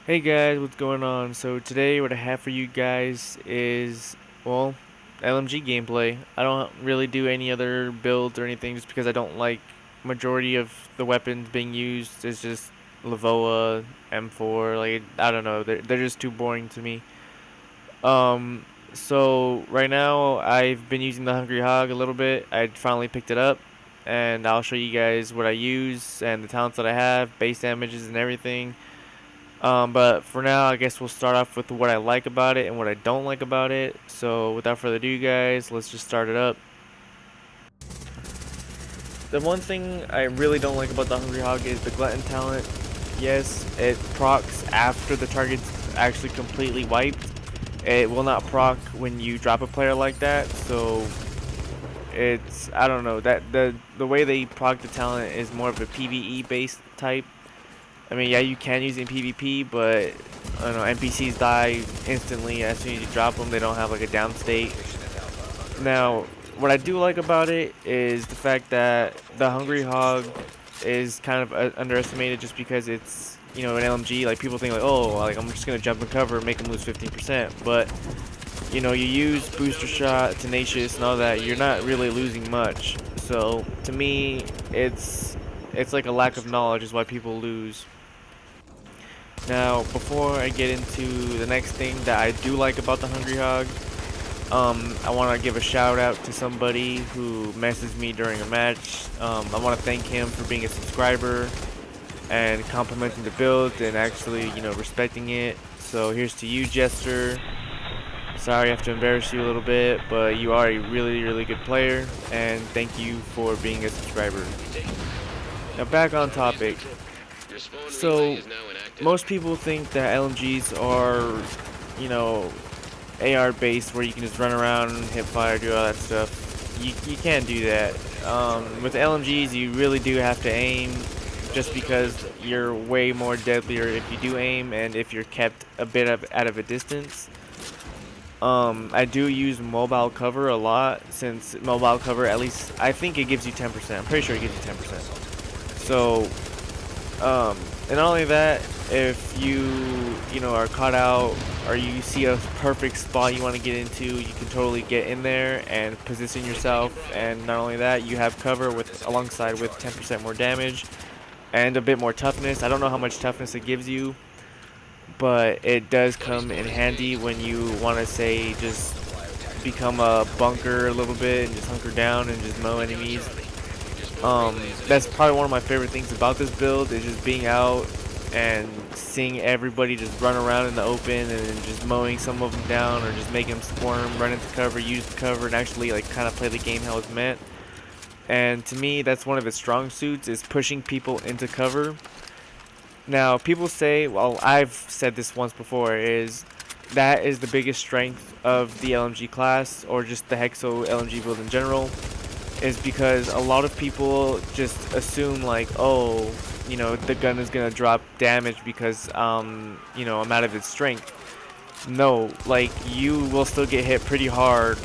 Hey guys, what's going on? So today what I have for you guys is, well, LMG gameplay. I don't really do any other builds or anything just because I don't like majority of the weapons being used. It's just Lavoa, M4, like I don't know, they're just too boring to me. Um so right now I've been using the Hungry Hog a little bit. I finally picked it up and I'll show you guys what I use and the talents that I have, base damages and everything. But for now, I guess we'll start off with what I like about it and what I don't like about it. So without further ado, guys, let's just start it up. The one thing I really don't like about the Hungry Hog is the Glutton talent. Yes, it procs after the target's actually completely wiped. It will not proc when you drop a player like that, so I don't know, that the way they proc the talent is more of a PvE based type. I mean, yeah, you can use it in PvP, but I don't know, NPCs die instantly as soon as you drop them. They don't have like a down state. Now, what I do like about it is the fact that the Hungry Hog is kind of underestimated just because it's, an LMG. Like, people think like, oh, like I'm just gonna jump and cover, make them lose 15%. But you use booster shot, tenacious, and all that. You're not really losing much. So to me, it's like a lack of knowledge is why people lose. Now, before I get into the next thing that I do like about the Hungry Hog, I want to give a shout out to somebody who messaged me during a match. I want to thank him for being a subscriber and complimenting the build and actually, respecting it. So here's to you, Jester. Sorry I have to embarrass you a little bit, but you are a really, really good player, and thank you for being a subscriber. Now back on topic. So, most people think that LMGs are, you know, AR based where you can just run around, hip fire, do all that stuff. You can't do that. With LMGs, you really do have to aim just because you're way more deadlier if you do aim and if you're kept a bit out of a distance. I do use mobile cover a lot since mobile cover, at least, I think it gives you 10%. I'm pretty sure it gives you 10%. So, and not only that, if you are caught out or you see a perfect spot you want to get into, you can totally get in there and position yourself. And not only that, you have cover alongside with 10% more damage and a bit more toughness. I don't know how much toughness it gives you, but it does come in handy when you want to, say, just become a bunker a little bit and just hunker down and just mow enemies. That's probably one of my favorite things about this build is just being out and seeing everybody just run around in the open and just mowing some of them down or just making them squirm, run into cover, use the cover, and actually like kind of play the game how it's meant. And to me, that's one of its strong suits, is pushing people into cover. Now, people say, well, I've said this once before, is that is the biggest strength of the LMG class, or just the HEXO LMG build in general, is because a lot of people just assume like, oh, the gun is gonna drop damage because I'm out of its strength. No, like, you will still get hit pretty hard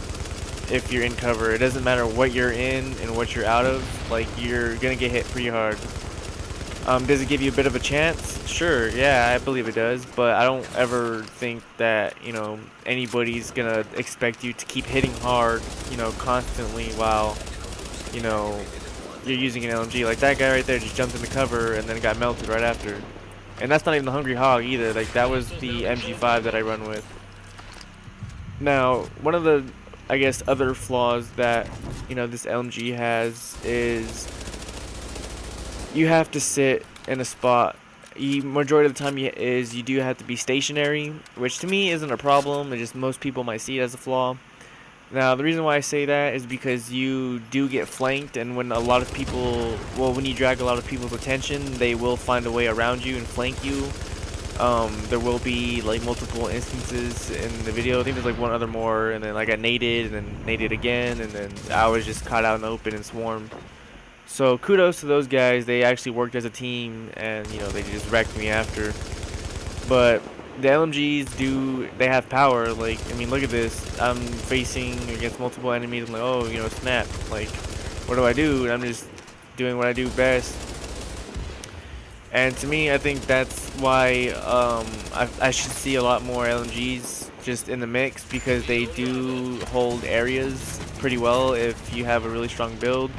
if you're in cover. It doesn't matter what you're in and what you're out of, like, you're gonna get hit pretty hard. Does it give you a bit of a chance? Sure, yeah, I believe it does, but I don't ever think that, anybody's gonna expect you to keep hitting hard, constantly while, you know, you're using an LMG. Like, that guy right there just jumped in the cover and then got melted right after. And that's not even the Hungry Hog either. Like, that was the MG5 that I run with. Now, one of the, I guess, other flaws that, this LMG has is you have to sit in a spot. Majority of the time you do have to be stationary, which to me isn't a problem. It's just most people might see it as a flaw. Now, the reason why I say that is because you do get flanked, and when when you drag a lot of people's attention, they will find a way around you and flank you. There will be like multiple instances in the video. I think there's like one other more, and then I got naded, and then naded again, and then I was just caught out in the open and swarmed. So kudos to those guys. They actually worked as a team, and they just wrecked me after. But the LMGs they have power. Like, I mean, look at this. I'm facing against multiple enemies. I'm like, oh, snap. Like, what do I do? And I'm just doing what I do best. And to me, I think that's why I should see a lot more LMGs just in the mix, because they do hold areas pretty well if you have a really strong build.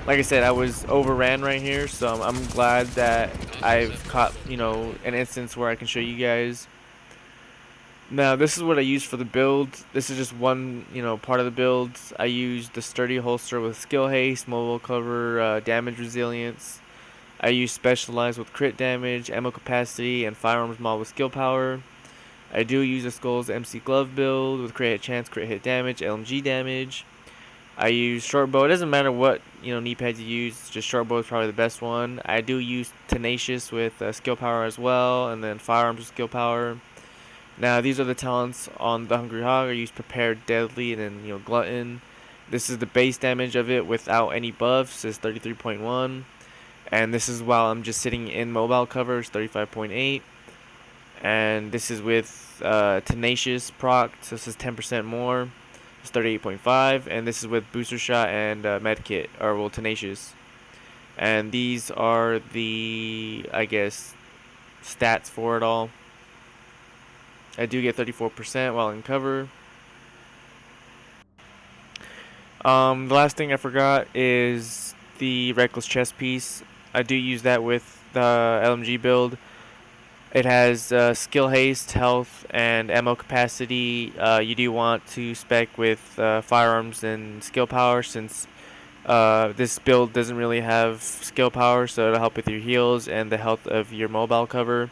Like I said, I was overran right here, so I'm glad that I've caught, an instance where I can show you guys. Now, this is what I use for the build. This is just one, part of the build. I use the sturdy holster with skill haste, mobile cover, damage resilience. I use specialized with crit damage, ammo capacity, and firearms mod with skill power. I do use a Skull's MC glove build with crit hit chance, crit hit damage, LMG damage. I use short bow. It doesn't matter what knee pads you use. Just short bow is probably the best one. I do use tenacious with skill power as well, and then firearms with skill power. Now these are the talents on the Hungry Hog. I use prepared, deadly, and then glutton. This is the base damage of it without any buffs. It's 33.1, and this is while I'm just sitting in mobile cover. It's 35.8, and this is with tenacious proc. So this is 10% more. It's 38.5, and this is with booster shot and med kit, or well, tenacious. And these are the, I guess, stats for it all. I do get 34% while in cover. The last thing I forgot is the reckless chest piece. I do use that with the LMG build. It has skill haste, health, and ammo capacity. You do want to spec with firearms and skill power, since this build doesn't really have skill power, so it'll help with your heals and the health of your mobile cover.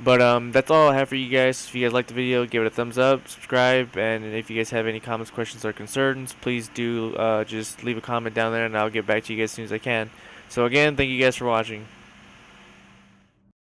But that's all I have for you guys. If you guys liked the video, give it a thumbs up, subscribe, and if you guys have any comments, questions, or concerns, please do just leave a comment down there, and I'll get back to you guys as soon as I can. So again, thank you guys for watching.